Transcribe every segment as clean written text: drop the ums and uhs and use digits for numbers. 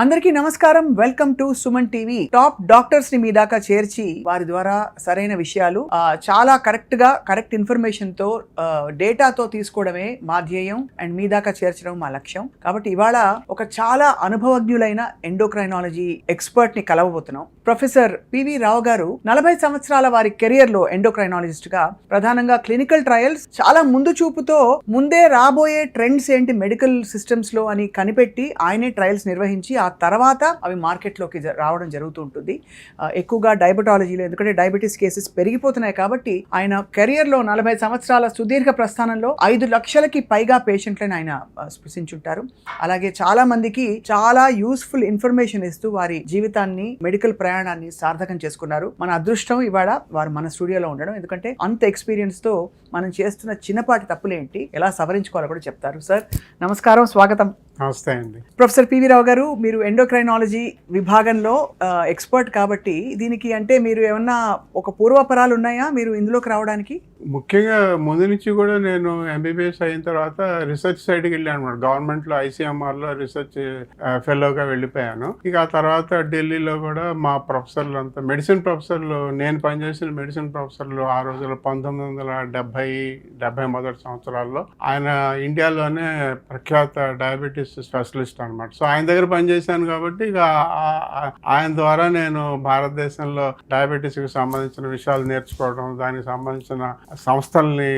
అందరికీ నమస్కారం. Welcome to Suman TV. Top doctors ని మీ దాకా చేర్చి వారి ద్వారా సరైన విషయాలు చాలా కరెక్ట్ ఇన్ఫర్మేషన్ తో డేటాతో తీసుకోవడమే మా ధ్యేయం అండ్ మీ దాకా చేర్చడం మా లక్ష్యం. కాబట్టి ఇవాళ ఒక చాలా అనుభవజ్ఞులైన ఎండోక్రైనాలజీ ఎక్స్పర్ట్ ని కలవబోతున్నాం. ప్రొఫెసర్ పివి రావు గారు 40 సంవత్సరాల వారి కెరియర్ లో ఎండోక్రైనాలజిస్ట్ గా ప్రధానంగా క్లినికల్ ట్రయల్స్ చాలా ముందు చూపుతో ముందే రాబోయే ట్రెండ్స్ ఏంటి మెడికల్ సిస్టమ్స్ లో అని కనిపెట్టి ఆయనే ట్రయల్స్ నిర్వహించి ఆ తర్వాత అవి మార్కెట్లోకి రావడం జరుగుతూ ఉంటుంది. ఎక్కువగా డయాబెటాలజీలో, ఎందుకంటే డయాబెటీస్ కేసెస్ పెరిగిపోతున్నాయి కాబట్టి ఆయన కెరియర్లో 40 సంవత్సరాల సుదీర్ఘ ప్రస్థానంలో 5 లక్షలకి పైగా పేషెంట్లను ఆయన స్పృశించుంటారు. అలాగే చాలా మందికి చాలా యూస్ఫుల్ ఇన్ఫర్మేషన్ ఇస్తూ వారి జీవితాన్ని, మెడికల్ ప్రయాణాన్ని సార్థకం చేసుకున్నారు. మన అదృష్టం ఇవాళ వారు మన స్టూడియోలో ఉండడం. ఎందుకంటే అంత ఎక్స్పీరియన్స్ తో మనం చేస్తున్న చిన్నపాటి తప్పులేంటి, ఎలా సవరించుకోవాలో కూడా చెప్తారు. సార్ నమస్కారం, స్వాగతం. నమస్తే అండి. ప్రొఫెసర్ పివి రావు గారు, మీరు ఎండోక్రైనాలజీ విభాగంలో ఎక్స్పర్ట్ కాబట్టి దీనికి అంటే మీరు ఏమన్నా ఒక పూర్వపరాలు ఉన్నాయా మీరు ఇందులోకి రావడానికి? ముఖ్యంగా ముందు నుంచి కూడా నేను ఎంబీబీఎస్ అయిన తర్వాత రీసెర్చ్ సైడ్కి వెళ్ళాను అనమాట. గవర్నమెంట్లో ఐసీఎంఆర్లో రీసెర్చ్ ఫెలోగా వెళ్ళిపోయాను. ఇక ఆ తర్వాత ఢిల్లీలో కూడా మా ప్రొఫెసర్లు అంతా మెడిసిన్ ప్రొఫెసర్లు, నేను పనిచేసిన మెడిసిన్ ప్రొఫెసర్లు ఆ రోజుల్లో 1970 మొదటి సంవత్సరాల్లో ఆయన ఇండియాలోనే ప్రఖ్యాత డయాబెటీస్ స్పెషలిస్ట్ అనమాట. సో ఆయన దగ్గర పనిచేశాను కాబట్టి ఇక ఆయన ద్వారా నేను భారతదేశంలో డయాబెటీస్కి సంబంధించిన విషయాలు నేర్చుకోవడం, దానికి సంబంధించిన సంస్థల్ని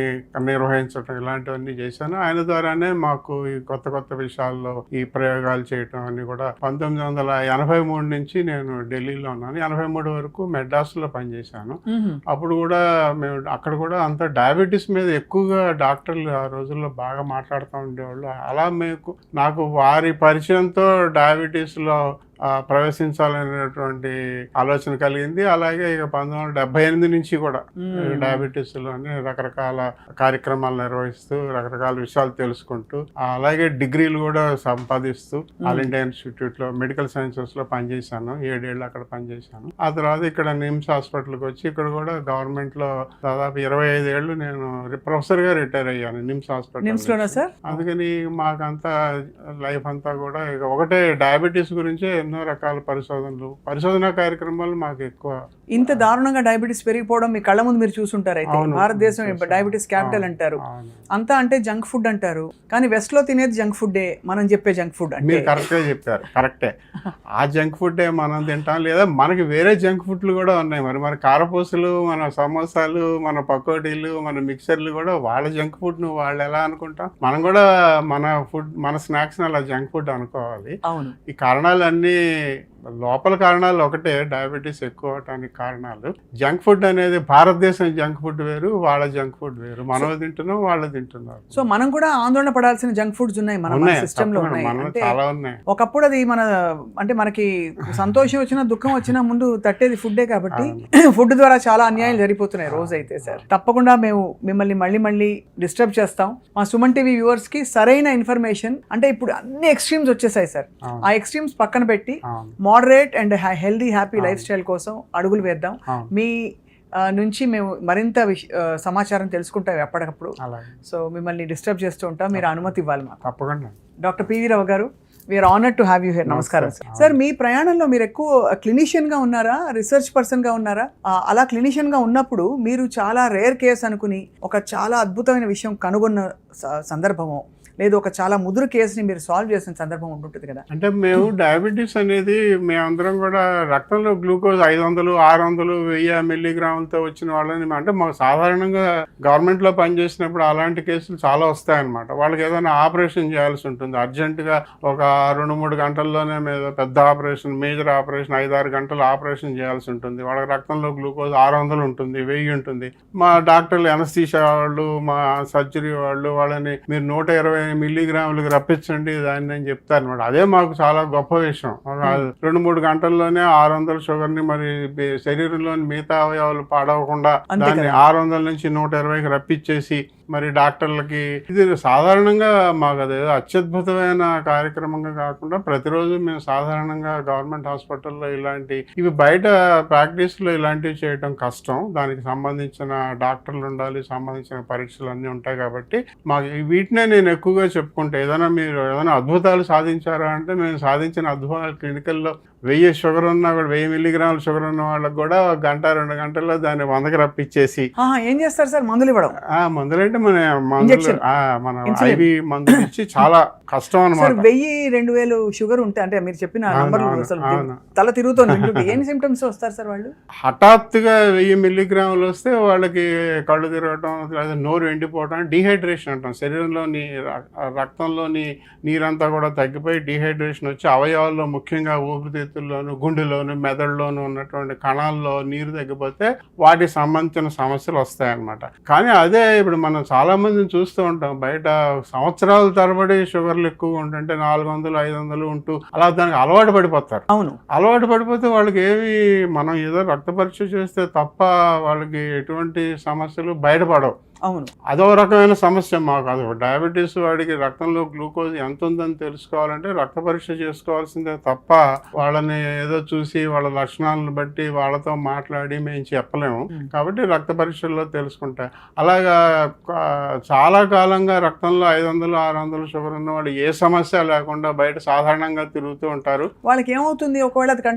నిర్వహించడం, ఇలాంటివన్నీ చేశాను. ఆయన ద్వారానే మాకు ఈ కొత్త విషయాల్లో ఈ ప్రయోగాలు చేయటం అన్ని కూడా 1983 నుంచి నేను ఢిల్లీలో ఉన్నాను. 83 వరకు మెడ్రాస్లో పనిచేశాను. అప్పుడు కూడా మేము అక్కడ కూడా అంత డయాబెటీస్ మీద ఎక్కువగా డాక్టర్లు ఆ రోజుల్లో బాగా మాట్లాడుతూ ఉండేవాళ్ళు. అలా నాకు వారి పరిచయంతో డయాబెటీస్లో ప్రవేశించాలనేటువంటి ఆలోచన కలిగింది. అలాగే ఇక 1978 నుంచి కూడా డయాబెటీస్ లోనే రకరకాల కార్యక్రమాలు నిర్వహిస్తూ రకరకాల విషయాలు తెలుసుకుంటూ, అలాగే డిగ్రీలు కూడా సంపాదిస్తూ ఆల్ ఇండియా ఇన్స్టిట్యూట్ లో మెడికల్ సైన్సెస్ లో పనిచేశాను. 7 ఏళ్ళు అక్కడ పనిచేశాను. ఆ తర్వాత ఇక్కడ నిమ్స్ హాస్పిటల్కి వచ్చి ఇక్కడ కూడా గవర్నమెంట్ లో దాదాపు 25 ఏళ్ళు నేను ప్రొఫెసర్ గా రిటైర్ అయ్యాను నిమ్స్ హాస్పిటల్. అందుకని మాకంతా లైఫ్ అంతా కూడా ఇక ఒకటే డయాబెటీస్ గురించి ఎన్నో రకాల పరిశోధన కార్యక్రమాలు మాకు ఎక్కువ. ఇంత దారుణంగా డయాబెటీస్ పెరిగిపోవడం మీ కళ్ళ ముందు మీరు చూసుంటారు. అయితే భారతదేశం డయాబెటీస్ క్యాపిటల్ అంటారు, అంతా అంటే జంక్ ఫుడ్ అంటారు. కానీ వెస్ట్ లో తినేది జంక్ ఫుడ్డే, మనం చెప్పే జంక్ ఫుడ్ అంటే. మీరు కరెక్ట్గా చెప్పారు, కరెక్టే. ఆ జంక్ ఫుడ్డే మనం తింటాం, లేదా మనకి వేరే జంక్ ఫుడ్లు కూడా ఉన్నాయి. మన కారపూసలు, మన సమోసాలు, మన పకోడీలు, మన మిక్సర్లు కూడా వాళ్ళ జంక్ ఫుడ్ ను వాళ్ళు ఎలా అనుకుంటాం, మనం కూడా మన స్నాక్స్ అలా జంక్ ఫుడ్ అనుకోవాలి. అవును. ఈ కారణాలన్నీ లోపల కారణాలు ఒకటే, డయాబెటీస్ ఎక్కువ అవటానికి కారణాలు. జంక్ ఫుడ్ అనేది భారతదేశం జంక్ ఫుడ్ వేరు, వాళ్ళ జంక్ ఫుడ్ వేరు. మనం తింటున్నాం, వాళ్ళు తింటున్నారు. సో మనం కూడా ఆందోళన పడాల్సిన జంక్ ఫుడ్స్ ఉన్నాయి మన సిస్టమ్ లో. చాలా ఉన్నాయి. ఒకప్పుడు అది మనకి సంతోషం వచ్చినా దుఃఖం వచ్చినా ముందు తట్టేది ఫుడ్డే కాబట్టి ఫుడ్ ద్వారా చాలా అన్యాయాలు జరిగిపోతున్నాయి రోజైతే. సార్ తప్పకుండా మేము మిమ్మల్ని మళ్ళీ డిస్టర్బ్ చేస్తాం. మా సుమన్ టీవీ వ్యూవర్స్ కి సరైన ఇన్ఫర్మేషన్, అంటే ఇప్పుడు అన్ని ఎక్స్ట్రీమ్స్ వచ్చేసాయి సార్. ఆ ఎక్స్ట్రీమ్స్ పక్కన పెట్టి moderate and healthy happy life style కోసం అడుగులు వేద్దాం. మీ నుంచి మేము మరింత సమాచారం తెలుసుకుంటాం ఎప్పటికప్పుడు. సో మిమ్మల్ని డిస్టర్బ్ చేస్తూ ఉంటాం, మీరు అనుమతి ఇవ్వాలి మాకు. తప్పకుండా. Doctor PV Rao garu, we are honoured to have you here. నమస్కారం సార్. మీ ప్రయాణంలో మీరు ఎక్కువ క్లినిషియన్ గా ఉన్నారా, రీసెర్చ్ పర్సన్ గా ఉన్నారా? అలా క్లినిషియన్ గా ఉన్నప్పుడు మీరు చాలా రేర్ కేస్ అనుకుని ఒక చాలా అద్భుతమైన విషయం కనుగొన్న సందర్భము, లేదు ఒక చాలా ముదురు కేసుని మీరు సాల్వ్ చేసిన సందర్భం ఉంటుంది కదా? అంటే మేము డయాబెటీస్ అనేది మేమందరం కూడా రక్తంలో గ్లూకోజ్ 500, 600, 1000 మిల్లీగ్రాములతో వచ్చిన వాళ్ళని, అంటే మాకు సాధారణంగా గవర్నమెంట్ లో పనిచేసినప్పుడు అలాంటి కేసులు చాలా వస్తాయన్నమాట. వాళ్ళకి ఏదైనా ఆపరేషన్ చేయాల్సి ఉంటుంది అర్జెంటుగా, ఒక 2-3 గంటల్లోనే పెద్ద ఆపరేషన్, మేజర్ ఆపరేషన్ 5-6 గంటలు ఆపరేషన్ చేయాల్సి ఉంటుంది. వాళ్ళకి రక్తంలో గ్లూకోజ్ 600 ఉంటుంది, 1000 ఉంటుంది. మా డాక్టర్లు, ఎనస్థీషియా వాళ్ళు, మా సర్జరీ వాళ్ళు వాళ్ళని మీరు 120 మిల్లీగ్రాములకు రప్పించండి దాన్ని అని చెప్తారు అనమాట. అదే మాకు చాలా గొప్ప విషయం. 2-3 గంటల్లోనే 600 షుగర్ ని మరి శరీరంలోని మిగతా అవయవాలు పాడవకుండా దాన్ని 600 నుంచి 120కి రప్పించేసి మరి డాక్టర్లకి, ఇది సాధారణంగా మాకు అదేదో అత్యద్భుతమైన కార్యక్రమంగా కాకుండా ప్రతిరోజు మేము సాధారణంగా గవర్నమెంట్ హాస్పిటల్లో ఇవి బయట ప్రాక్టీస్లో ఇలాంటివి చేయడం కష్టం. దానికి సంబంధించిన డాక్టర్లు ఉండాలి, సంబంధించిన పరీక్షలు అన్నీ ఉంటాయి కాబట్టి మాకు వీటినే నేను ఎక్కువగా ఎక్కువగా చెప్పుకుంటే మీరు ఏదైనా అద్భుతాలు సాధించారా అంటే మేము సాధించిన అద్భుతాలు క్లినికల్లో 1000 షుగర్ ఉన్నా కూడా 1000 మిల్లీగ్రాముల షుగర్ ఉన్న వాళ్ళకి కూడా 1-2 గంటల్లో దాన్ని 100కి రప్పించేసి. ఏం చేస్తారు సార్? మందులు ఇవ్వడం? మందులంటే మన ఐవి మందులు ఇచ్చి చాలా కష్టం అనమాట. 1000-2000 షుగర్ ఉంటే అంటే మీరు చెప్పిన నంబర్లు అసలు తల తిరుగుతుంది. ఏం సిమ్టమ్స్ వస్తారు సార్ వాళ్ళు? హఠాత్తుగా 1000 మిల్లీగ్రాములు వస్తే వాళ్ళకి కళ్ళు తిరగటం, లేదా నోరు ఎండిపోవటం, డీహైడ్రేషన్ అంటాం. శరీరంలోని రక్తంలోని నీరంతా కూడా తగ్గిపోయి డీహైడ్రేషన్ వచ్చి అవయవాల్లో ముఖ్యంగా ఊపిరితిత్తుల్లోను, గుండెలోను, మెదడులోను ఉన్నటువంటి కణాల్లో నీరు తగ్గిపోతే వాటికి సంబంధించిన సమస్యలు వస్తాయన్నమాట. కానీ అదే ఇప్పుడు మనం చాలా మందిని చూస్తూ ఉంటాం బయట, సంవత్సరాల తరబడి షుగర్లు ఎక్కువగా ఉంటుంటే 400-500 ఉంటూ అలా దానికి అలవాటు పడిపోతారు. అవును, అలవాటు పడిపోతే వాళ్ళకి మనం ఏదో రక్త పరీక్ష చేస్తే తప్ప వాళ్ళకి ఎటువంటి సమస్యలు బయటపడవు. అవును, అదో రకమైన సమస్య మాకు. అది డయాబెటీస్ వాడికి రక్తంలో గ్లూకోజ్ ఎంత ఉందని తెలుసుకోవాలంటే రక్త పరీక్ష చేసుకోవాల్సిందే తప్ప వాళ్ళని ఏదో చూసి వాళ్ళ లక్షణాలను బట్టి వాళ్ళతో మాట్లాడి మేము చెప్పలేము. కాబట్టి రక్త పరీక్షల్లో తెలుసుకుంటాయి. అలాగా చాలా కాలంగా రక్తంలో 500-600 షుగర్ ఉన్న వాళ్ళు ఏ సమస్య లేకుండా బయట సాధారణంగా తిరుగుతూ ఉంటారు. వాళ్ళకి ఏమవుతుంది ఒకవేళ అది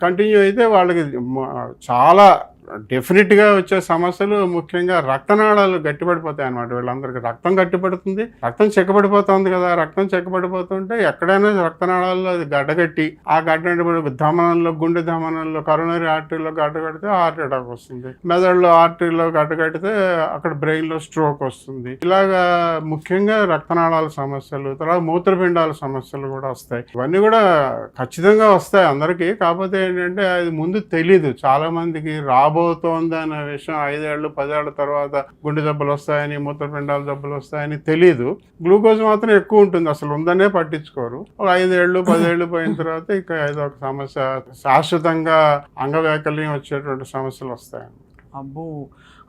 కంటిన్యూ అయితే వాళ్ళకి చాలా డెఫినెట్గా వచ్చే సమస్యలు ముఖ్యంగా రక్తనాళాలు గట్టిపడిపోతాయి అన్నమాట. వీళ్ళందరికీ రక్తం గట్టిపడుతుంది, రక్తం చెక్కబడిపోతుంది కదా. రక్తం చెక్కబడిపోతుంటే ఎక్కడైనా రక్తనాళాల్లో అది గడ్డగట్టి, ఆ గడ్డ ధమనంలో, గుండె ధమనంలో, కరోనరీ ఆర్టరీలో గడ్డగడితే హార్ట్ అటాక్ వస్తుంది. మెదడులో ఆర్టరీలో గడ్డగడితే అక్కడ బ్రెయిన్లో స్ట్రోక్ వస్తుంది. ఇలాగా ముఖ్యంగా రక్తనాళాల సమస్యలు, తర్వాత మూత్రపిండాల సమస్యలు కూడా వస్తాయి. ఇవన్నీ కూడా ఖచ్చితంగా వస్తాయి అందరికీ. కాకపోతే ఏంటంటే అది ముందు తెలీదు చాలా మందికి. రాబోతోంది అనే విషయం 5 ఏళ్ళు 10 ఏళ్ల తర్వాత గుండె జబ్బులు వస్తాయని, మూత్రపిండాల జబ్బులు వస్తాయని తెలీదు. గ్లూకోజ్ మాత్రం ఎక్కువ ఉంటుంది, అసలు ఉందనే పట్టించుకోరు. ఒక 5 ఏళ్ళు 10 ఏళ్ళు పోయిన తర్వాత ఇక ఏదో ఒక సమస్య, శాశ్వతంగా అంగవైకల్యం వచ్చేటువంటి సమస్యలు వస్తాయి. అబ్బో,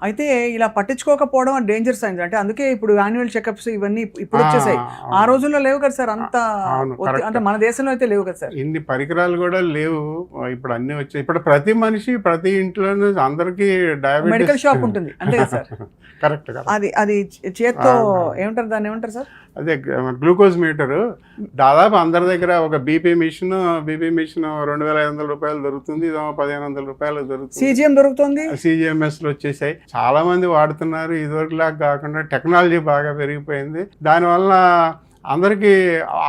అయితే ఇలా పట్టించుకోకపోవడం డేంజర్ సైన్స్. అంటే అందుకే ఇప్పుడు యాన్యువల్ చెకప్స్ ఇవన్నీ ఇప్పుడు వచ్చేసాయి. ఆ రోజుల్లో లేవు కదా సార్, అంత అంటే మన దేశంలో అయితే లేవు కదా సార్. ఇన్ని పరికరాలు కూడా లేవు, ఇప్పుడు అన్ని వచ్చాయి. ఇప్పుడు ప్రతి మనిషి ప్రతి ఇంట్లోనూ అందరికీ డయాబెటిస్ మెడికల్ షాప్ ఉంటుంది అంతే కదా సార్. కరెక్ట్. అది చేత్తో ఏమంటారు, దాన్ని ఏమంటారు సార్? అదే గ్లూకోజ్ మీటరు. దాదాపు అందరి దగ్గర ఒక బీపీ మిషన్ 2500 రూపాయలు దొరుకుతుంది, ఇదో 1500 రూపాయలు దొరుకుతుంది. CGM దొరుకుతుంది, CGMSలు వచ్చేసాయి. చాలా మంది వాడుతున్నారు. ఇదివరకులాగా కాకుండా టెక్నాలజీ బాగా పెరిగిపోయింది. దానివల్ల అందరికీ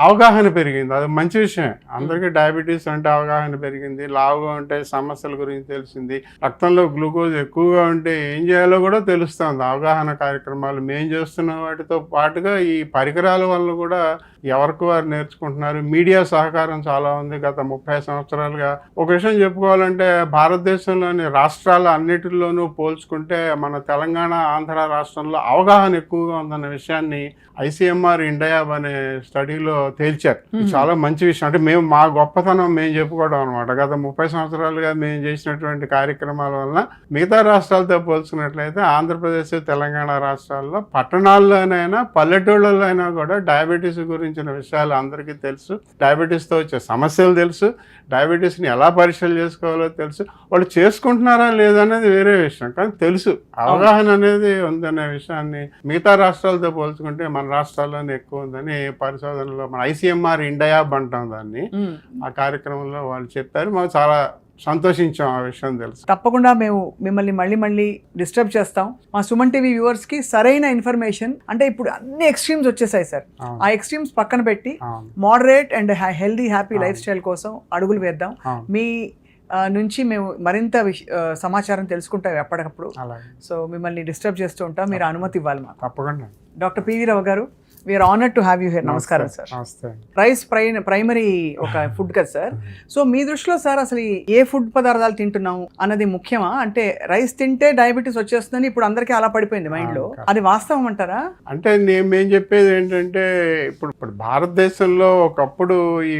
అవగాహన పెరిగింది, అది మంచి విషయం. అందరికీ డయాబెటీస్ అంటే అవగాహన పెరిగింది, లావుగా ఉంటే సమస్యల గురించి తెలిసింది, రక్తంలో గ్లూకోజ్ ఎక్కువగా ఉంటే ఏం చేయాలో కూడా తెలుస్తుంది. అవగాహన కార్యక్రమాలు మేము చేస్తున్న వాటితో పాటుగా ఈ పరికరాల వల్ల కూడా ఎవరికి వారు నేర్చుకుంటున్నారు. మీడియా సహకారం చాలా ఉంది గత 30 సంవత్సరాలుగా. ఒక విషయం చెప్పుకోవాలంటే భారతదేశంలోని రాష్ట్రాల అన్నిటిలోనూ పోల్చుకుంటే మన తెలంగాణ, ఆంధ్ర రాష్ట్రంలో అవగాహన ఎక్కువగా ఉందన్న విషయాన్ని ICMR ఇండియా అనే స్టడీలో తేల్చారు. చాలా మంచి విషయం. అంటే మేము మా గొప్పతనం మేము చెప్పుకోవడం అనమాట. గత 30 సంవత్సరాలుగా మేము చేసినటువంటి కార్యక్రమాల వలన మిగతా రాష్ట్రాలతో పోల్చుకున్నట్లయితే ఆంధ్రప్రదేశ్, తెలంగాణ రాష్ట్రాల్లో పట్టణాల్లోనైనా పల్లెటూళ్ళలో అయినా కూడా డయాబెటీస్ గురించిన విషయాలు అందరికీ తెలుసు. డయాబెటీస్తో వచ్చే సమస్యలు తెలుసు, డయాబెటీస్ని ఎలా పరీక్షలు చేసుకోవాలో తెలుసు. వాళ్ళు చేసుకుంటున్నారా లేదనేది వేరే విషయం, కానీ తెలుసు. అవగాహన అనేది ఉందనే విషయాన్ని మిగతా రాష్ట్రాలతో పోల్చుకుంటే మన రాష్ట్రాల్లోనే ఎక్కువ ఉందని పరిశోధనలో మన ICMR ఇండియా అంటాం దాన్ని, ఆ కార్యక్రమంలో వాళ్ళు చెప్పారు. మాకు చాలా సంతోషించాం ఆ విషయం తెలుసు. తప్పకుండా మేము మిమ్మల్ని మళ్ళీ డిస్టర్బ్ చేస్తాం. మా సుమన్ టీవీ వ్యూవర్స్ కి సరైన ఇన్ఫర్మేషన్, అంటే ఇప్పుడు అన్ని ఎక్స్ట్రీమ్స్ వచ్చేసాయి సార్. ఆ ఎక్స్ట్రీమ్స్ పక్కన పెట్టి moderate and healthy happy life style కోసం అడుగులు వేద్దాం. మీ నుంచి మేము మరింత సమాచారం తెలుసుకుంటాం ఎప్పటికప్పుడు. సో మిమ్మల్ని డిస్టర్బ్ చేస్తూ ఉంటాం, మీరు అనుమతి ఇవ్వాలి మాకు. తప్పకుండా. Doctor PV Rao garu, we are honoured to have you here. నమస్కారం సార్. రైస్ ప్రైమరీ ఒక ఫుడ్ కదా సార్. సో మీ దృష్టిలో సార్ అసలు ఏ ఫుడ్ పదార్థాలు తింటున్నాం అన్నది ముఖ్యమా? అంటే రైస్ తింటే డయాబెటీస్ వచ్చేస్తుందని ఇప్పుడు అందరికీ అలా పడిపోయింది మైండ్ లో, అది వాస్తవం అంటారా? అంటే నేను చెప్పేది ఏంటంటే ఇప్పుడు భారతదేశంలో ఒకప్పుడు ఈ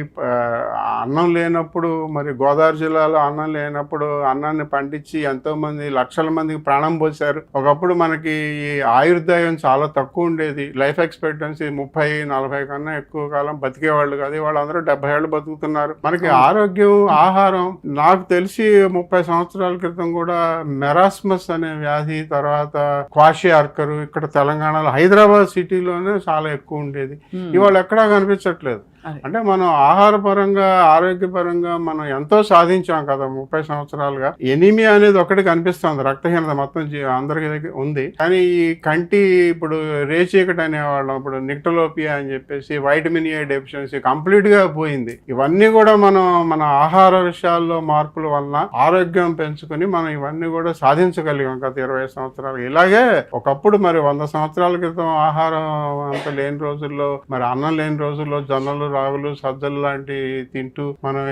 అన్నం లేనప్పుడు, మరి గోదావరి జిల్లాలో అన్నం లేనప్పుడు అన్నాన్ని పండించి ఎంతో మంది లక్షల మందికి ప్రాణం పోశారు. ఒకప్పుడు మనకి ఈ ఆయుర్దాయం చాలా తక్కువ ఉండేది, లైఫ్ ఎక్స్పెక్టెన్సీ నుంచి 30-40 కన్నా ఎక్కువ కాలం బతికేవాళ్ళు కాదు, వాళ్ళందరూ 70 ఏళ్ళు బతుకుతున్నారు. మనకి ఆరోగ్యం, ఆహారం, నాకు తెలిసి 30 సంవత్సరాల క్రితం కూడా మెరాస్మస్ అనే వ్యాధి, తర్వాత క్వాషియార్కర్ ఇక్కడ తెలంగాణలో హైదరాబాద్ సిటీలోనే చాలా ఎక్కువ ఉండేది. ఇవాళ ఎక్కడా కనిపించట్లేదు. అంటే మనం ఆహారపరంగా, ఆరోగ్యపరంగా మనం ఎంతో సాధించాం కదా 30 సంవత్సరాలుగా. ఎనీమియా అనేది ఒకటి కనిపిస్తుంది, రక్తహీనత మొత్తం అందరికి ఉంది. కానీ ఈ కంటి ఇప్పుడు రేచీకటి అనేవాళ్ళం, ఇప్పుడు నిక్టలోపియా అని చెప్పేసి, వైటమిన్ ఏ డెఫిషియన్సీ కంప్లీట్ గా పోయింది. ఇవన్నీ కూడా మనం మన ఆహార విషయాల్లో మార్పుల వలన ఆరోగ్యం పెంచుకుని మనం ఇవన్నీ కూడా సాధించగలిగాం గత 20 సంవత్సరాలు. ఇలాగే ఒకప్పుడు మరి 100 సంవత్సరాల క్రితం ఆహారం అంత లేని రోజుల్లో, మరి అన్నం లేని రోజుల్లో జొన్నలు, రాగులు, సజ్జలు లాంటివి తింటూ మనం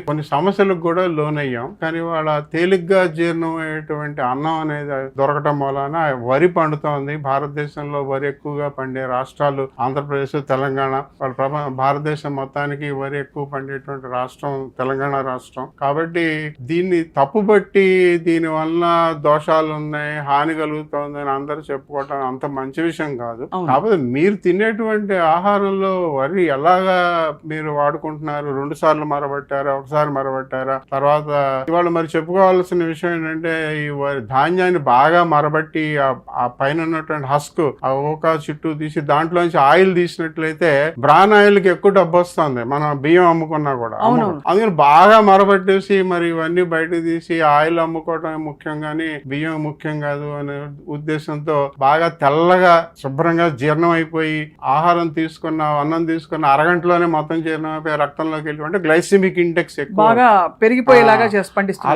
కొన్ని సమస్యలకు కూడా లోనయ్యాం. కానీ వాళ్ళ తేలిగ్గా జీర్ణమయ్యేటువంటి అన్నం అనేది దొరకటం వలన వరి పండుతోంది. భారతదేశంలో వరి ఎక్కువగా పండే రాష్ట్రాలు ఆంధ్రప్రదేశ్, తెలంగాణ. వాళ్ళ భారతదేశం మొత్తానికి వరి ఎక్కువ పండేటువంటి రాష్ట్రం తెలంగాణ రాష్ట్రం. కాబట్టి దీన్ని తప్పుబట్టి దీని వలన దోషాలు ఉన్నాయి, హాని కలుగుతోంది అని అందరూ చెప్పుకోవటం అంత మంచి విషయం కాదు. కాకపోతే మీరు తినేటువంటి ఆహారంలో వరి ఎలాగా మీరు వాడుకుంటున్నారు, 2 సార్లు మరబట్టారా, 1 సారి మరబట్టారా? తర్వాత ఇవాళ మరి చెప్పుకోవాల్సిన విషయం ఏంటంటే, ఈ ధాన్యాన్ని బాగా మరబట్టి ఆ పైన ఉన్నటువంటి హస్క్, ఆ ఓకా చుట్టూ తీసి దాంట్లోంచి ఆయిల్ తీసినట్లయితే బ్రాన్ ఆయిల్ కి ఎక్కువ డబ్బు వస్తుంది, మనం బియ్యం అమ్ముకున్నా కూడా. అందుకని బాగా మరబట్టేసి మరి ఇవన్నీ బయటకు తీసి ఆయిల్ అమ్ముకోవటం ముఖ్యం కానీ బియ్యం ముఖ్యం కాదు అనే ఉద్దేశంతో బాగా తెల్లగా శుభ్రంగా జీర్ణం అయిపోయి, ఆహారం తీసుకున్న, అన్నం తీసుకున్న అరగంటలోనే మొత్తం జీర్ణమైపోయి రక్తంలోకి వెళ్ళి, అంటే గ్లైసిమిక్ ఇండెక్స్ ఎక్కువ బాగా పెరిగిపోయేలాగా చేసి పండిస్తారు.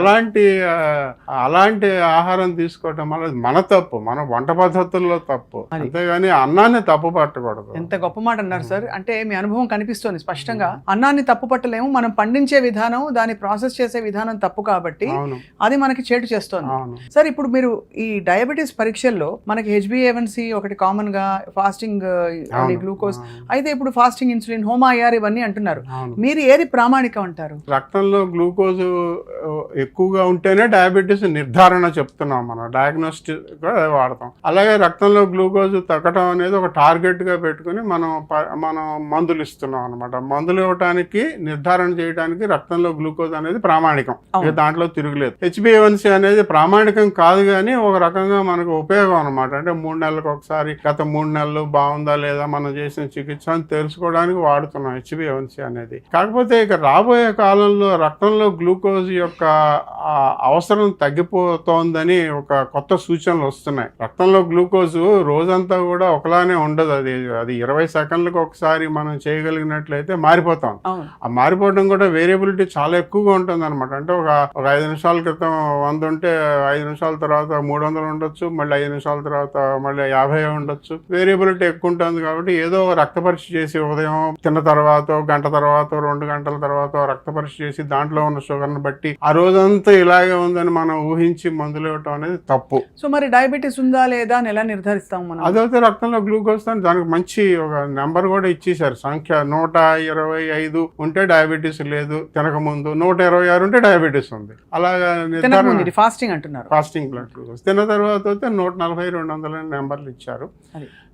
అలాంటి ఆహారం తీసుకోవటం వల్ల మన తప్పు, మన వంట పద్ధతుల్లో తప్పు, అంతేగాని అన్నాన్ని తప్పు పట్టకూడదు. ఎంత గొప్ప మాట అన్నారు సార్. అంటే మీ అనుభవం కనిపిస్తోంది స్పష్టంగా. అన్నాన్ని తప్పు పట్టలేము, మనం పండించే విధానం, దాన్ని ప్రాసెస్ చేసే విధానం తప్పు కాబట్టి అది మనకి చేటు చేస్తోంది. సార్, ఇప్పుడు మీరు ఈ డయాబెటీస్ పరీక్షల్లో మనకి HbA1c ఒకటి కామన్ గా, ఫాస్టింగ్ గ్లూకోజ్, అయితే ఇప్పుడు ఫాస్టింగ్ ఇన్సులిన్, హోమాయార్ ఇవన్నీ అంటున్నారు. మీరు ఏది ప్రామాణికం అంటారు? రక్తంలో గ్లూకోజ్ ఎక్కువగా ఉంటేనే డయాబెటీస్ నిర్ధారణ చెప్తున్నాం, మనం డయాగ్నోస్టిక్ గా వాడతాం. అలాగే రక్తంలో గ్లూకోజ్ తగ్గటం అనేది ఒక టార్గెట్ గా పెట్టుకుని మనం మందులు ఇస్తున్నాం అనమాట. మందులు ఇవ్వడానికి, నిర్ధారణ చేయడానికి రక్తంలో గ్లూకోజ్ అనేది ప్రామాణికం, దాంట్లో తిరుగులేదు. HbA1c అనేది ప్రామాణికం కాదు, కానీ ఒక రకంగా మనకు ఉపయోగం అనమాట. అంటే 3 నెలలకు ఒకసారి, గత 3 నెలలు బాగుందా లేదా మనం చేసిన చికిత్స అని తెలుసుకోవడానికి వాడుతున్నాం HbA1c అనేది. కాకపోతే ఇక రాబోయే కాలంలో రక్తంలో గ్లూకోజ్ యొక్క అవసరం తగ్గిపోతోందని ఒక కొత్త సూచనలు వస్తున్నాయి. రక్తంలో గ్లూకోజ్ రోజంతా కూడా ఒకలానే ఉండదు, అది 20 సెకండ్లకు ఒకసారి మనం చేయగలిగినట్లయితే మారిపోతాం. ఆ మారిపోవడం కూడా వేరియబిలిటీ చాలా ఎక్కువగా ఉంటుంది అనమాట. అంటే ఒక 5 నిమిషాల క్రితం 100 ఉంటే 5 నిమిషాల తర్వాత 300 ఉండొచ్చు, మళ్ళీ 5 నిమిషాల తర్వాత మళ్ళీ 50 ఉండొచ్చు. వేరియబిలిటీ ఎక్కువ ఉంటుంది. కాబట్టి ఏదో రక్త పరీక్ష చేసి ఉదయం తిన్న తర్వాత, గంట తర్వాత, 2 గంటల తర్వాత రక్త పరీక్ష చేసి దాంట్లో ఉన్న షుగర్ని బట్టి ఆ రోజంతా ఇలాగే ఉందని మనం ఊహించి మందులు ఇవ్వటం అనేది తప్పు. సో మరి డయాబెటీస్ ఉందా లేదా అని ఎలా నిర్ధారిస్తాం మనం? అదైతే రక్తంలో గ్లూకోజ్ దానికి మంచి ఒక నెంబర్ కూడా ఇచ్చేసారు, సంఖ్య. 125 ఉంటే డయాబెటీస్ లేదు, తినకముందు 126 ఉంటే డయాబెటీస్ ఉంది. అలాగా ఫాస్టింగ్ అంటున్నారు. ఫాస్టింగ్ బ్లడ్ గ్లూకోజ్ తిన్న తర్వాత 140, 200 నెంబర్లు ఇచ్చారు.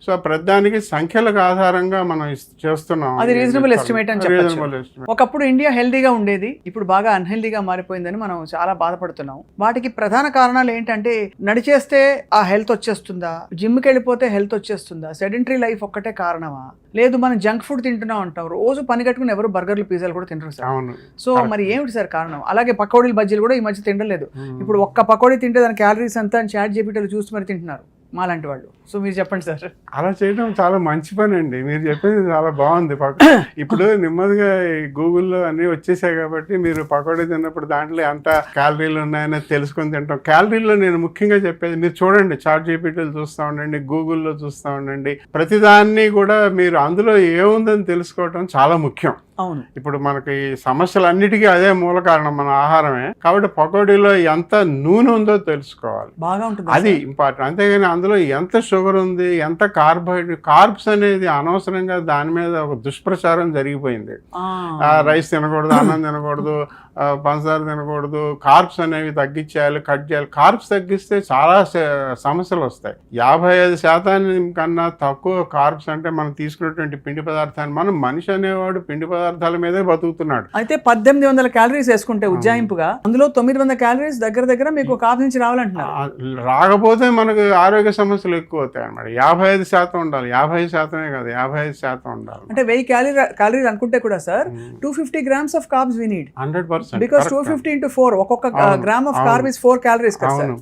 సో ప్రతిదానికి సంఖ్యలకు ఆధారంగా మనం చేస్తున్నాం. అది రీజనబుల్ ఎస్టిమేట్ అని చెప్పొచ్చు. ఒకప్పుడు ఇండియా హెల్దీగా ఉండేది, ఇప్పుడు బాగా అన్హెల్దీగా మారిపోయిందని మనం చాలా బాధపడుతున్నాం. వాటికి ప్రధాన కారణాలు ఏంటంటే, నడిచేస్తే ఆ హెల్త్ వచ్చేస్తుందా, జిమ్కి వెళ్ళిపోతే హెల్త్ వచ్చేస్తుందా, సెడెంటరీ లైఫ్ ఒక్కటే కారణమా, లేదు మనం జంక్ ఫుడ్ తింటున్నాం అంటాం, రోజు పని కట్టుకుని ఎవరు బర్గర్లు, పిజ్జాలు కూడా తింటారు సార్. సో మరి ఏమిటి సార్ కారణం? అలాగే పకోడీలు, బజ్జీలు కూడా ఈ మధ్య తినలేదు. ఇప్పుడు ఒక్క పకోడీ తింటే దాని క్యాలరీస్ అంతా ChatGPTలో చూసి మరి తింటున్నారు మాలాంటి వాళ్ళు. సో మీరు చెప్పండి సార్. అలా చేయడం చాలా మంచి పని అండి, మీరు చెప్పింది చాలా బాగుంది. ఇప్పుడు నెమ్మదిగా గూగుల్లో అన్ని వచ్చేసాయి కాబట్టి మీరు పకోడీ తిన్నప్పుడు దాంట్లో ఎంత క్యాలరీలు ఉన్నాయని తెలుసుకొని తింటాం. క్యాలరీలో నేను ముఖ్యంగా చెప్పేది, మీరు చూడండి, ChatGPTలో చూస్తూ ఉండండి, గూగుల్లో చూస్తూ ఉండండి, ప్రతిదాన్ని కూడా మీరు అందులో ఏముందని తెలుసుకోవటం చాలా ముఖ్యం. అవును, ఇప్పుడు మనకి సమస్యలన్నిటికీ అదే మూల కారణం, మన ఆహారమే. కాబట్టి పకోడీలో ఎంత నూనె ఉందో తెలుసుకోవాలి, బాగా ఉంటుంది, అది ఇంపార్టెంట్. అంతేగాని అందులో ఎంత షుగర్ ఉంది, ఎంత కార్బోహైడ్రేట్, కార్బ్స్ అనేది అనవసరంగా దాని మీద ఒక దుష్ప్రచారం జరిగిపోయింది. రైస్ తినకూడదు, అన్నం తినకూడదు, పంచదార తినకూడదు, కార్బ్స్ అనేవి తగ్గించేయాలి, కట్ చేయాలి. కార్బ్స్ తగ్గిస్తే చాలా సమస్యలు వస్తాయి. 55% కన్నా తక్కువ కార్బ్స్ అంటే మనం తీసుకున్నటువంటి పిండి పదార్థాన్ని, మనం మనిషి అనేవాడు పిండి పదార్థాల మీదే బతుకుతున్నాడు. అయితే 1800 క్యాలరీస్ వేసుకుంటే ఉజ్జాయింపుగా, అందులో 900 క్యాలరీస్ దగ్గర దగ్గర మీకు కార్బ్స్ నుంచి రావాలంటున్నారు. రాకపోతే మనకు ఆరోగ్య సమస్యలు ఎక్కువ అవుతాయి అన్నమాట. 55% ఉండాలి, 50% కాదు, 55% ఉండాలి. అంటే 1000 క్యాలరీస్ అనుకుంటే కూడా sir 250 grams of carbs we need 100%. Because 250 into 4 ఒక్కొక్క gram of carb is 4 calories కదా సార్.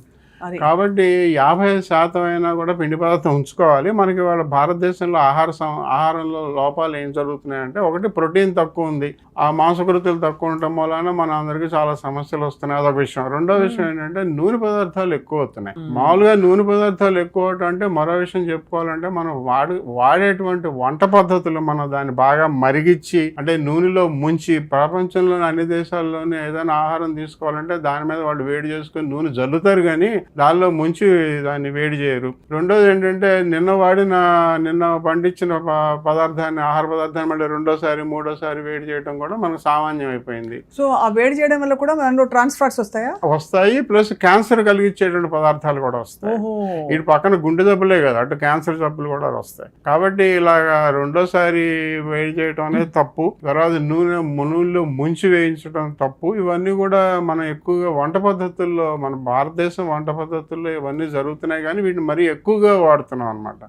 కాబట్టి 55% అయినా కూడా పిండి పదార్థం ఉంచుకోవాలి. మనకి వాళ్ళ భారతదేశంలో ఆహారంలో లోపాలు ఏం జరుగుతున్నాయంటే, ఒకటి ప్రోటీన్ తక్కువ ఉంది, ఆ మాంసకృతులు తక్కువ ఉండటం వలన మన అందరికీ చాలా సమస్యలు వస్తున్నాయి, అదొక విషయం. రెండో విషయం ఏంటంటే నూనె పదార్థాలు ఎక్కువ అవుతున్నాయి. మామూలుగా నూనె పదార్థాలు ఎక్కువ అవటం అంటే, మరో విషయం చెప్పుకోవాలంటే, మనం వాడేటువంటి వంట పద్ధతులు మనం దాన్ని బాగా మరిగించి, అంటే నూనెలో ముంచి, ప్రపంచంలోని అన్ని దేశాల్లోనే ఏదైనా ఆహారం తీసుకోవాలంటే దాని మీద వాళ్ళు వేడి చేసుకుని నూనె జల్లుతారు కానీ దానిలో ముంచి దాన్ని వేడి చేయరు. రెండోది ఏంటంటే, నిన్న పండించిన పదార్థాన్ని, ఆహార పదార్థాన్ని మళ్ళీ రెండోసారి మూడోసారి వేడి చేయడం కూడా మనకు సామాన్యం అయిపోయింది. సో ఆ వేడి చేయడం వల్ల కూడా దానిలో ట్రాన్స్ఫాట్స్ వస్తాయి, ప్లస్ క్యాన్సర్ కలిగించేటువంటి పదార్థాలు కూడా వస్తాయి. ఇటు పక్కన గుండె జబ్బులే కదా, అటు క్యాన్సర్ జబ్బులు కూడా వస్తాయి. కాబట్టి ఇలాగా రెండోసారి వేడి చేయడం అనేది తప్పు. తర్వాత నూనెలో ముంచి వేయించడం తప్పు. ఇవన్నీ కూడా మనం ఎక్కువగా వంట పద్ధతుల్లో, మన భారతదేశం వంట పద్ధతుల్లో ఇవన్నీ జరుగుతున్నాయి, కానీ వీటిని మరీ ఎక్కువగా వాడుతున్నాం అనమాట.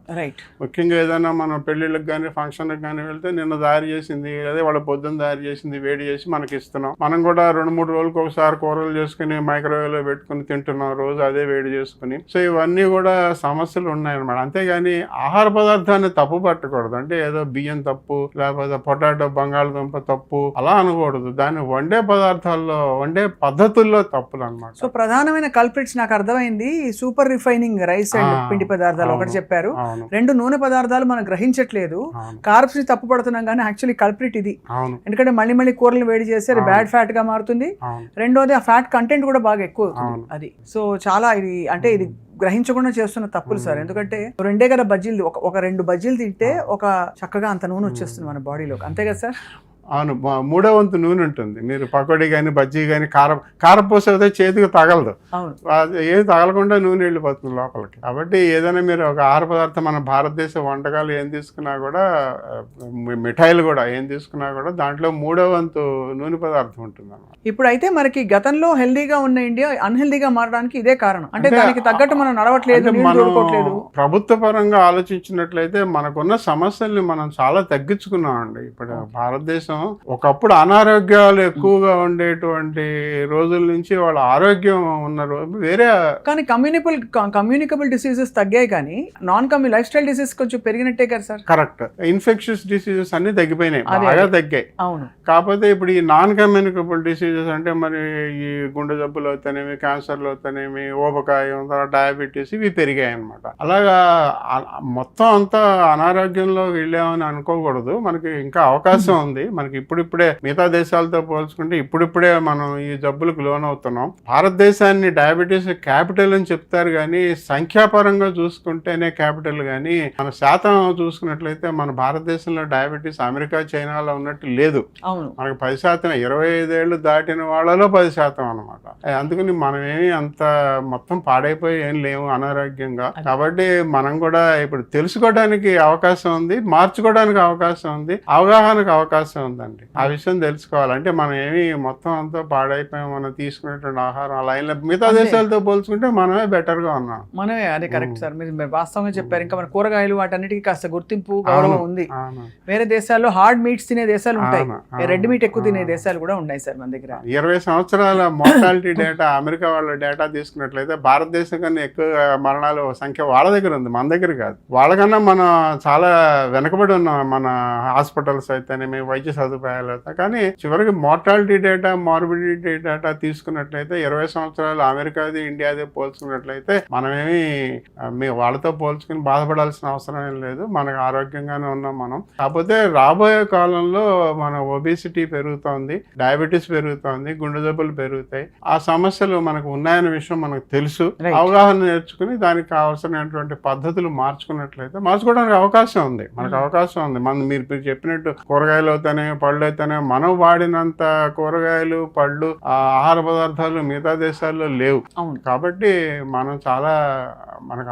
ముఖ్యంగా ఏదైనా మనం పెళ్లిళ్ళకి కానీ ఫంక్షన్లకు కానీ వెళ్తే, నిన్న తయారు చేసింది, అదే వాళ్ళ పొద్దున్న తయారు చేసింది వేడి చేసి మనకి ఇస్తున్నాం. మనం కూడా 2-3 రోజులకు ఒకసారి కూరలు చేసుకుని మైక్రోవేవ్ లో పెట్టుకుని తింటున్నాం, రోజు అదే వేడి చేసుకుని. సో ఇవన్నీ కూడా సమస్యలు ఉన్నాయన్నమాట. అంతేగాని ఆహార పదార్థాన్ని తప్పు పట్టకూడదు. అంటే ఏదో బియ్యం తప్పు, లేకపోతే పొటాటో, బంగాళదుంప తప్పు అలా అనకూడదు. దాన్ని వండే పదార్థాల్లో, వండే పద్ధతుల్లో తప్పులు అనమాట. సో ప్రధానమైన కల్ప్రిట్స్ నాకు అర్థమైంది, సూపర్ రిఫైనింగ్ రైస్ అండ్ పిండి పదార్థాలు ఒకటి చెప్పారు, రెండు నూనె పదార్థాలు మనం గ్రహించట్లేదు, కార్బ్స్ ని తప్పు పడుతున్నాం, కానీ యాక్చువల్లీ కల్ప్రిట్ ఇది. ఎందుకంటే మళ్ళీ కూరలు వేడి చేస్తే అది బ్యాడ్ ఫ్యాట్ గా మారుతుంది. రెండోది ఆ ఫ్యాట్ కంటెంట్ కూడా బాగా ఎక్కువ అవుతుంది అది. సో చాలా ఇది అంటే ఇది గ్రహించకుండా చేస్తున్న తప్పులు సార్. ఎందుకంటే 2 కదా బజ్జీలు, ఒక 2 బజ్జీలు తింటే ఒక చక్కగా అంత నూనె వచ్చేస్తుంది మన బాడీలో, అంతే కదా సార్? అవును, 3వ వంతు నూనె ఉంటుంది. మీరు పకోడీ కానీ బజ్జీ కానీ కారపూస అయితే చేతికి తగలదు, ఏది తగలకుండా నూనె వెళ్ళిపోతుంది లోపలికి. కాబట్టి ఏదైనా మీరు ఒక ఆహార పదార్థం, మన భారతదేశ వంటకాలు ఏం తీసుకున్నా కూడా, మిఠాయిలు కూడా ఏం తీసుకున్నా కూడా దాంట్లో 3వ వంతు నూనె పదార్థం ఉంటుంది అన్నమాట. ఇప్పుడు అయితే మనకి గతంలో హెల్దీగా ఉన్న ఇండియా అన్హెల్దీగా మారడానికి ఇదే కారణం. అంటే దానికి తగ్గట్టు మనం నడవట్లేదు, ప్రభుత్వ పరంగా ఆలోచించినట్లయితే మనకున్న సమస్యల్ని మనం చాలా తగ్గించుకున్నామండి. ఇప్పుడు భారతదేశం ఒకప్పుడు అనారోగ్యాలు ఎక్కువగా ఉండేటువంటి రోజుల నుంచి వాళ్ళ ఆరోగ్యం ఉన్నారు వేరే. కానీ కమ్యూనికబుల్ డిసీజెస్ తగ్గాయి, కానీ లైఫ్ స్టైల్ డిసీజ్ కొంచెం పెరిగినట్టే కదా సార్? కరెక్ట్. ఇన్ఫెక్షన్స్ డిసీజెస్ అన్ని తగ్గిపోయినాయి, బాగా తగ్గాయి. అవును. కాకపోతే ఇప్పుడు ఈ నాన్ కమ్యూనికబుల్ డిసీజెస్ అంటే మరి ఈ గుండె జబ్బులు అవుతానేమి, క్యాన్సర్లు అవుతానేమి, ఊబకాయం, తర్వాత డయాబెటీస్, ఇవి పెరిగాయి అనమాట. అలాగా మొత్తం అంతా అనారోగ్యంలో వెళ్ళామని అనుకోకూడదు. మనకి ఇంకా అవకాశం ఉంది. మనకి ఇప్పుడిప్పుడే మిగతా దేశాలతో పోల్చుకుంటే ఇప్పుడిప్పుడే మనం ఈ జబ్బులకు లోనవుతున్నాం. భారతదేశాన్ని డయాబెటీస్ క్యాపిటల్ అని చెప్తారు, కానీ సంఖ్యాపరంగా చూసుకుంటేనే క్యాపిటల్, కానీ మన శాతం చూసుకున్నట్లయితే మన భారతదేశంలో డయాబెటీస్ అమెరికా, చైనాలో ఉన్నట్టు లేదు. మనకి 10%, 25 ఏళ్ళు దాటిన వాళ్ళలో 10% అనమాట. అందుకని మనం ఏమి అంత మొత్తం పాడైపోయి ఏం లేవు అనారోగ్యంగా. కాబట్టి మనం కూడా ఇప్పుడు తెలుసుకోవడానికి అవకాశం ఉంది, మార్చుకోవడానికి అవకాశం ఉంది, అవగాహనకు అవకాశం ఉందండి. ఆ విషయం తెలుసుకోవాలంటే మనం ఏమి మొత్తం అంతా పాడైపోయాం. మనం తీసుకునేటువంటి ఆహారం అలా మిగతా దేశాలతో పోల్చుకుంటే మనమే బెటర్ గా ఉన్నాం. మనమే, అదే కరెక్ట్ సార్, మీరు వాస్తవంగా చెప్పారు. ఇంకా మన కూరగాయలు వాటన్నిటికీ కాస్త గుర్తింపు, గౌరవం ఉంది. వేరే దేశాల్లో హార్డ్ మీట్స్ తినే దేశాలు ఉంటాయి, రెడ్ మీట్ ఎక్కువ తినే దేశాలు కూడా ఉన్నాయి సార్ మన దగ్గర. 20 సంవత్సరాల మోర్టాలిటీ డేటా అమెరికా వాళ్ళ డేటా తీసుకున్నట్లయితే భారతదేశం కన్నా ఎక్కువ మరణాల సంఖ్య వాళ్ళ దగ్గర ఉంది, మన దగ్గర కాదు. వాళ్ళకన్నా మనం చాలా వెనకబడి ఉన్నాం. మన హాస్పిటల్స్ అయితేనేమి, వైద్య సదుపాయాలు అవుతాయి. కానీ చివరికి మోర్టాలిటీ డేటా, మార్బిడిటీ డేటా తీసుకున్నట్లయితే 20 సంవత్సరాలు అమెరికాది ఇండియాది పోల్చుకున్నట్లయితే మనమేమి వాళ్ళతో పోల్చుకుని బాధపడాల్సిన అవసరం ఏం లేదు. మనకు ఆరోగ్యంగానే ఉన్నాం మనం. కాకపోతే రాబోయే కాలంలో మన ఒబిసిటీ పెరుగుతోంది, డయాబెటీస్ పెరుగుతోంది, గుండె జబ్బులు పెరుగుతాయి. ఆ సమస్యలు మనకు ఉన్నాయనే విషయం మనకు తెలుసు. అవగాహన నేర్చుకుని దానికి కావాల్సినటువంటి పద్ధతులు మార్చుకోవడానికి అవకాశం ఉంది. మనకు అవకాశం ఉంది. మీరు చెప్పినట్టు కూరగాయలు అవుతానే, పళ్ళు అయితేనే, మనం వాడినంత కూరగాయలు, పళ్ళు, ఆహార పదార్థాలు మిగతా దేశాల్లో లేవు. కాబట్టి మనం మనకు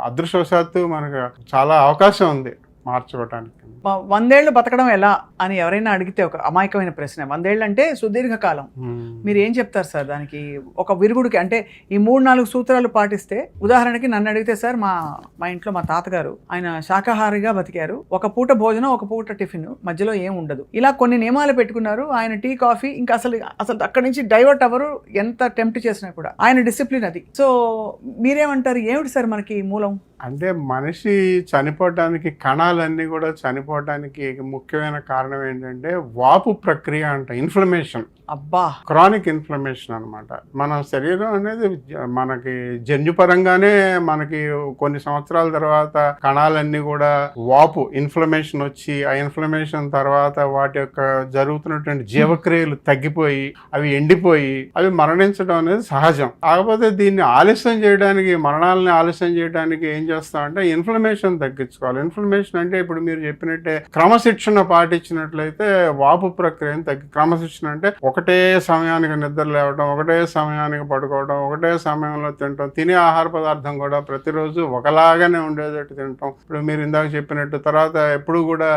అదృష్టవశాత్తు మనకు చాలా అవకాశం ఉంది మార్చుకోవటానికి. 100 ఏళ్ళు బతకడం ఎలా అని ఎవరైనా అడిగితే ఒక అమాయకమైన ప్రశ్న. 100 ఏళ్ళు అంటే సుదీర్ఘకాలం. మీరు ఏం చెప్తారు సార్ దానికి? ఒక విరుగుడికి అంటే ఈ 3-4 సూత్రాలు పాటిస్తే, ఉదాహరణకి నన్ను అడిగితే సార్, మా ఇంట్లో మా తాతగారు ఆయన శాకాహారిగా బతికారు. ఒక పూట భోజనం, ఒక పూట టిఫిన్, మధ్యలో ఏం ఉండదు. ఇలా కొన్ని నియమాలు పెట్టుకున్నారు. ఆయన టీ, కాఫీ ఇంకా అసలు అక్కడి నుంచి డైవర్ట్ అవ్వరు, ఎంత టెంప్ట్ చేసినా కూడా. ఆయన డిసిప్లిన్ అది. సో మీరేమంటారు? ఏమిటి సార్ మనకి మూలం? అంటే మనిషి చనిపోవటానికి, కణాలన్నీ కూడా చనిపోవటానికి ముఖ్యమైన కారణం ఏంటంటే వాపు ప్రక్రియ అంట, ఇన్ఫ్లమేషన్. అబ్బా, క్రానిక్ ఇన్ఫ్లమేషన్ అనమాట. మన శరీరం అనేది మనకి జన్యుపరంగానే మనకి కొన్ని సంవత్సరాల తర్వాత కణాలన్నీ కూడా వాపు, ఇన్ఫ్లమేషన్ వచ్చి, ఆ ఇన్ఫ్లమేషన్ తర్వాత వాటి యొక్క జరుగుతున్నటువంటి జీవక్రియలు తగ్గిపోయి, అవి ఎండిపోయి, అవి మరణించడం అనేది సహజం. కాకపోతే దీన్ని ఆలస్యం చేయడానికి, మరణాలని ఆలస్యం చేయడానికి ఏం చేస్తామంటే ఇన్ఫ్లమేషన్ తగ్గించుకోవాలి. ఇన్ఫ్లమేషన్ అంటే ఇప్పుడు మీరు చెప్పినట్టే క్రమశిక్షణ పాటించినట్లయితే వాపు ప్రక్రియను క్రమశిక్షణ అంటే ఒకటే సమయానికి నిద్ర లేవడం, ఒకటే సమయానికి పడుకోవడం, ఒకటే సమయంలో తినటం, తినే ఆహార పదార్థం కూడా ప్రతిరోజు ఒకలాగానే ఉండేటట్టు తినటం. ఇప్పుడు మీరు ఇందాక చెప్పినట్టు తర్వాత ఎప్పుడు కూడా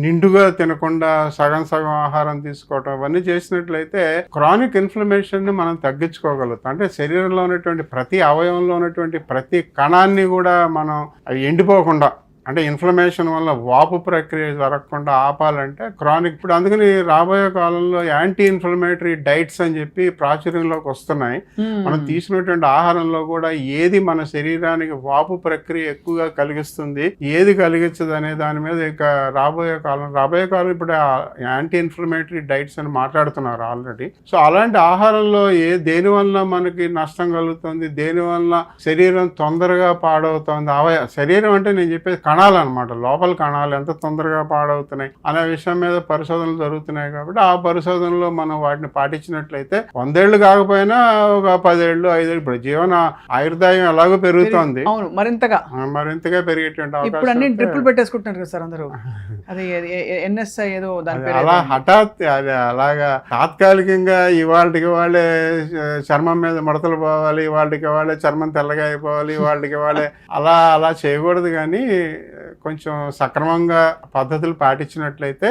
నిండుగా తినకుండా సగం సగం ఆహారం తీసుకోవటం, అవన్నీ చేసినట్లయితే క్రానిక్ ఇన్ఫ్లమేషన్ ని మనం తగ్గించుకోగలుగుతాం. అంటే శరీరంలో ఉన్నటువంటి ప్రతి అవయవంలో ఉన్నటువంటి ప్రతి కణాన్ని కూడా మనం అవి ఎండిపోకుండా, అంటే ఇన్ఫ్లమేషన్ వల్ల వాపు ప్రక్రియ జరగకుండా ఆపాలంటే క్రానిక్. ఇప్పుడు అందుకని రాబోయే కాలంలో యాంటీ ఇన్ఫ్లమేటరీ డైట్స్ అని చెప్పి ప్రాచుర్యంలోకి వస్తున్నాయి. మనం తీసుకున్నటువంటి ఆహారంలో కూడా ఏది మన శరీరానికి వాపు ప్రక్రియ ఎక్కువగా కలిగిస్తుంది, ఏది కలిగించదు అనే దాని మీద ఇక రాబోయే కాలం ఇప్పుడు యాంటీ ఇన్ఫ్లమేటరీ డైట్స్ అని మాట్లాడుతున్నారు ఆల్రెడీ. సో అలాంటి ఆహారంలో దేని వల్ల మనకి నష్టం కలుగుతుంది, దేని వల్ల శరీరం తొందరగా పాడవుతుంది, శరీరం అంటే నేను చెప్పేది కణాలు అనమాట, లోపల కణాలు ఎంత తొందరగా పాడవుతున్నాయి అనే విషయం మీద పరిశోధనలు జరుగుతున్నాయి. కాబట్టి ఆ పరిశోధనలో మనం వాటిని పాటించినట్లయితే 100 ఏళ్ళు కాకపోయినా ఒక 10 ఏళ్ళు, 5 ఏళ్ళు, ఇప్పుడు జీవన ఆయుర్దాయం ఎలాగో పెరుగుతోంది, మరింతగా పెరిగేటువంటి అవకాశం. డ్రిప్పులు పెట్టేసుకుంటున్నారు కదా సార్ అందరూ. అది ఎన్ఎస్ఐ ఏదో దాని అలా హఠాత్ అది అలాగా తాత్కాలికంగా ఇవాళకి వాళ్ళే చర్మం మీద ముడతలు పోవాలి, ఇవాళకి వాళ్ళే చర్మం తెల్లగా అయిపోవాలి, ఇవాళకి వాళ్ళే అలా చేయకూడదు. కానీ కొంచెం సక్రమంగా పద్ధతులు పాటించినట్లయితే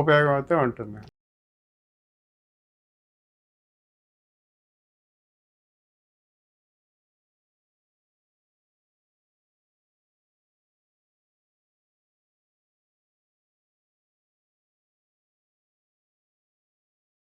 ఉపయోగం అయితే ఉంటుంది.